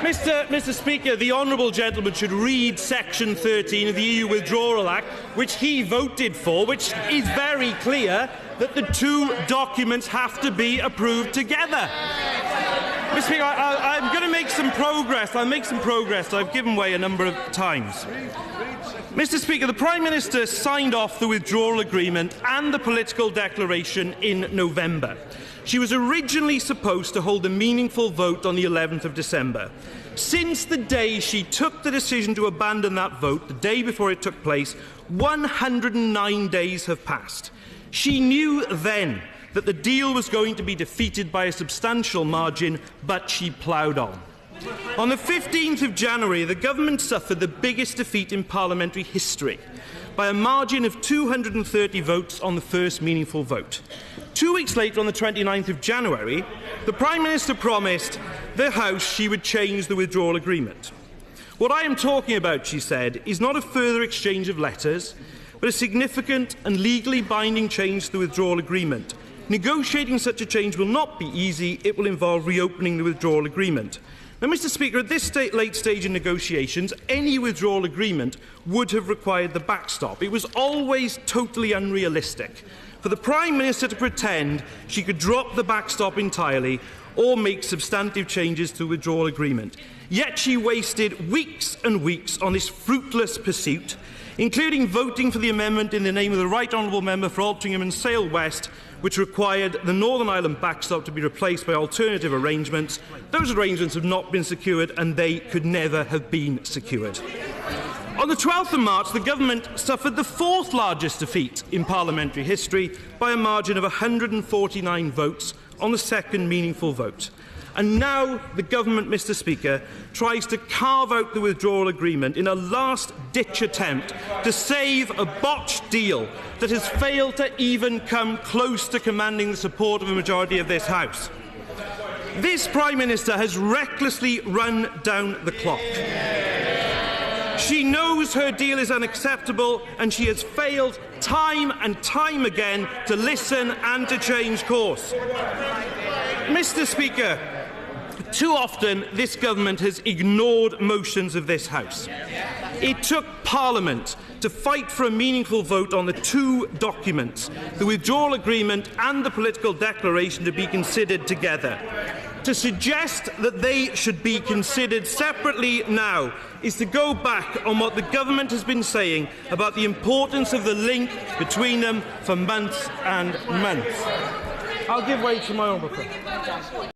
Mr. Speaker, the honourable gentleman should read Section 13 of the EU Withdrawal Act, which he voted for, which is very clear that the two documents have to be approved together. Mr. Speaker, I'm going to make some progress. I'll make some progress. I've given way a number of times. Mr. Speaker, the Prime Minister signed off the withdrawal agreement and the political declaration in November. She was originally supposed to hold a meaningful vote on the 11th of December. Since the day she took the decision to abandon that vote, the day before it took place, 109 days have passed. She knew then that the deal was going to be defeated by a substantial margin, but she ploughed on. On the 15th of January, the government suffered the biggest defeat in parliamentary history by a margin of 230 votes on the first meaningful vote. 2 weeks later, on the 29th of January, the Prime Minister promised the House she would change the withdrawal agreement. What I am talking about, she said, is not a further exchange of letters, but a significant and legally binding change to the withdrawal agreement. Negotiating such a change will not be easy. It will involve reopening the withdrawal agreement. Now, Mr. Speaker, at this late stage in negotiations, any withdrawal agreement would have required the backstop. It was always totally unrealistic for the Prime Minister to pretend she could drop the backstop entirely or make substantive changes to the withdrawal agreement. Yet she wasted weeks and weeks on this fruitless pursuit, including voting for the amendment in the name of the Right Honourable Member for Altrincham and Sale West, which required the Northern Ireland backstop to be replaced by alternative arrangements. Those arrangements have not been secured, and they could never have been secured. On the 12th of March, the government suffered the fourth largest defeat in parliamentary history by a margin of 149 votes on the second meaningful vote. And now the government, Mr. Speaker, tries to carve out the withdrawal agreement in a last-ditch attempt to save a botched deal that has failed to even come close to commanding the support of a majority of this House. This Prime Minister has recklessly run down the clock. She knows her deal is unacceptable, and she has failed time and time again to listen and to change course. Mr. Speaker, too often this government has ignored motions of this House. It took Parliament to fight for a meaningful vote on the two documents, the withdrawal agreement and the political declaration, to be considered together. To suggest that they should be considered separately now is to go back on what the government has been saying about the importance of the link between them for months and months. I'll give way to my honourable friend.